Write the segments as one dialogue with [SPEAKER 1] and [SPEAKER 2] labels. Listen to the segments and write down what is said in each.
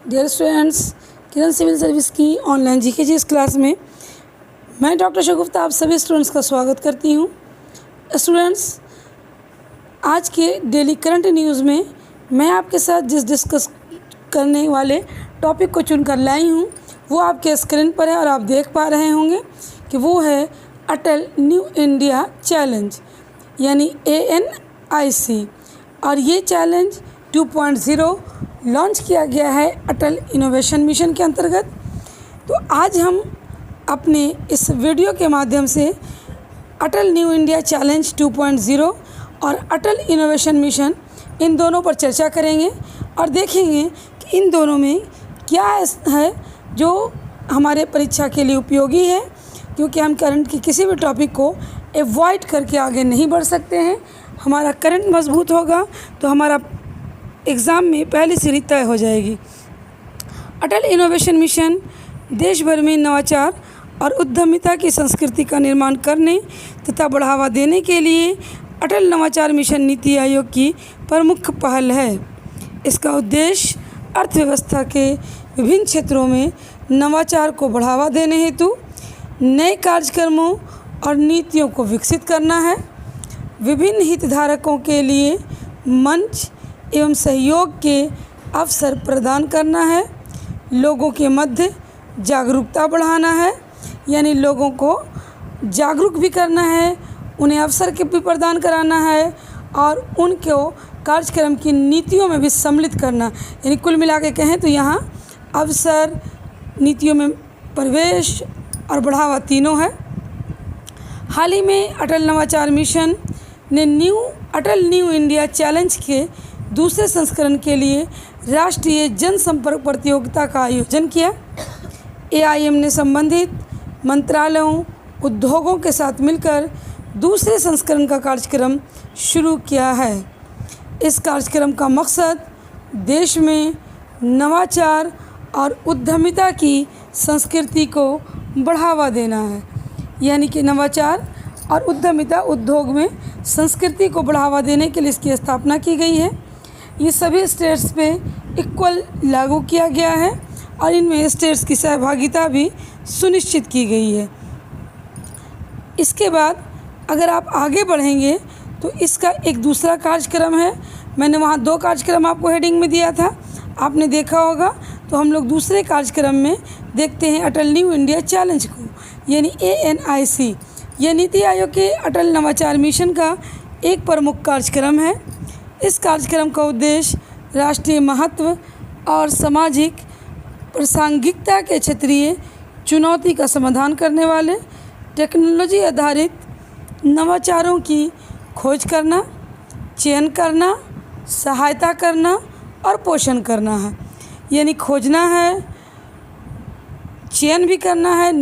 [SPEAKER 1] Dear students, किरण civil service की online GK इस class में मैं डॉक्टर शगुफ्ता आप सभी स्टूडेंट्स का स्वागत करती हूँ। स्टूडेंट्स, आज के डेली करंट न्यूज़ में मैं आपके साथ जिस डिस्कस करने वाले टॉपिक को चुनकर लाई हूँ वो आपके स्क्रीन पर है और आप देख पा रहे होंगे कि वो है अटल न्यू इंडिया चैलेंज यानी ANIC। और ये चैलेंज 2.0 लॉन्च किया गया है अटल इनोवेशन मिशन के अंतर्गत। तो आज हम अपने इस वीडियो के माध्यम से अटल न्यू इंडिया चैलेंज 2.0 और अटल इनोवेशन मिशन इन दोनों पर चर्चा करेंगे और देखेंगे कि इन दोनों में क्या है जो हमारे परीक्षा के लिए उपयोगी है, क्योंकि हम करंट की किसी भी टॉपिक को अवॉइड करके आगे नहीं बढ़ सकते हैं। हमारा करंट मजबूत होगा तो हमारा एग्ज़ाम में पहली सीढ़ी तय हो जाएगी। अटल इनोवेशन मिशन देश भर में नवाचार और उद्यमिता की संस्कृति का निर्माण करने तथा बढ़ावा देने के लिए अटल नवाचार मिशन नीति आयोग की प्रमुख पहल है। इसका उद्देश्य अर्थव्यवस्था के विभिन्न क्षेत्रों में नवाचार को बढ़ावा देने हेतु नए कार्यक्रमों और नीतियों को विकसित करना है, विभिन्न हितधारकों के लिए मंच एवं सहयोग के अवसर प्रदान करना है, लोगों के मध्य जागरूकता बढ़ाना है यानी लोगों को जागरूक भी करना है, उन्हें अवसर के भी प्रदान कराना है और उनको कार्यक्रम की नीतियों में भी सम्मिलित करना। यानी कुल मिला के कहें तो यहाँ अवसर, नीतियों में प्रवेश और बढ़ावा तीनों है। हाल ही में अटल नवाचार मिशन ने अटल न्यू इंडिया चैलेंज के दूसरे संस्करण के लिए राष्ट्रीय जनसंपर्क प्रतियोगिता का आयोजन किया। AIM ने संबंधित मंत्रालयों, उद्योगों के साथ मिलकर दूसरे संस्करण का कार्यक्रम शुरू किया है। इस कार्यक्रम का मकसद देश में नवाचार और उद्यमिता की संस्कृति को बढ़ावा देना है। यानी कि नवाचार और उद्यमिता उद्योग में संस्कृति को बढ़ावा देने के लिए इसकी स्थापना की गई है। ये सभी स्टेट्स पे इक्वल लागू किया गया है और इनमें स्टेट्स की सहभागिता भी सुनिश्चित की गई है। इसके बाद अगर आप आगे बढ़ेंगे तो इसका एक दूसरा कार्यक्रम है। मैंने वहाँ 2 कार्यक्रम आपको हेडिंग में दिया था, आपने देखा होगा। तो हम लोग दूसरे कार्यक्रम में देखते हैं अटल न्यू इंडिया चैलेंज को यानी ANIC। यह नीति आयोग के अटल नवाचार मिशन का एक प्रमुख कार्यक्रम है। इस कार्यक्रम का उद्देश्य राष्ट्रीय महत्व और सामाजिक प्रासंगिकता के क्षेत्रीय चुनौती का समाधान करने वाले टेक्नोलॉजी आधारित नवाचारों की खोज करना, चयन करना, सहायता करना और पोषण करना है। यानी खोजना है, चयन भी करना है,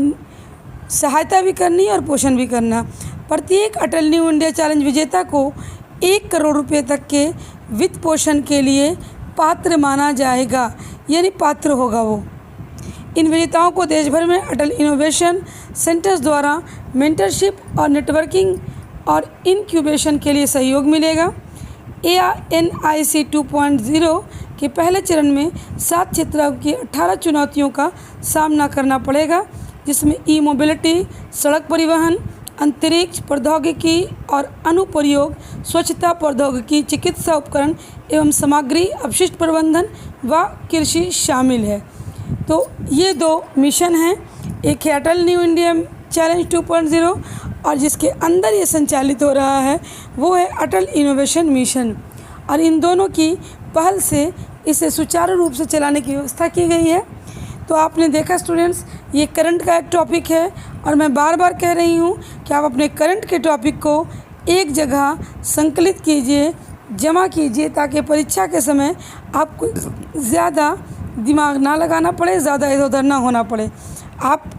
[SPEAKER 1] सहायता भी करनी है और पोषण भी करना। प्रत्येक अटल न्यू इंडिया चैलेंज विजेता को 1 करोड़ रुपये तक के वित्त पोषण के लिए पात्र माना जाएगा, यानी पात्र होगा वो। इन विजेताओं को देश भर में अटल इनोवेशन सेंटर्स द्वारा मेंटरशिप और नेटवर्किंग और इनक्यूबेशन के लिए सहयोग मिलेगा। ANIC 2.0 के पहले चरण में 7 क्षेत्रों की 18 चुनौतियों का सामना करना पड़ेगा, जिसमें ई-मोबिलिटी, सड़क परिवहन, अंतरिक्ष प्रौद्योगिकी और अनुप्रयोग, स्वच्छता प्रौद्योगिकी, चिकित्सा उपकरण एवं सामग्री अपशिष्ट प्रबंधन व कृषि शामिल है। तो ये 2 मिशन हैं, एक है अटल न्यू इंडिया चैलेंज 2.0 और जिसके अंदर ये संचालित हो रहा है वो है अटल इनोवेशन मिशन। और इन दोनों की पहल से इसे सुचारू रूप से चलाने की व्यवस्था की गई है। तो आपने देखा स्टूडेंट्स, ये करंट का एक टॉपिक है और मैं बार बार कह रही हूँ कि आप अपने करंट के टॉपिक को एक जगह संकलित कीजिए, जमा कीजिए, ताकि परीक्षा के समय आपको ज़्यादा दिमाग ना लगाना पड़े, ज़्यादा इधर उधर ना होना पड़े। आप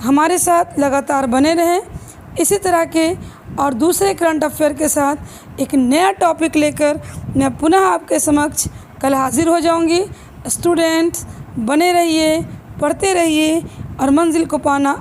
[SPEAKER 1] हमारे साथ लगातार बने रहें। इसी तरह के और दूसरे करंट अफेयर के साथ एक नया टॉपिक लेकर मैं पुनः आपके समक्ष कल हाजिर हो जाऊंगी। स्टूडेंट्स बने रहिए, पढ़ते रहिए और मंजिल को पाना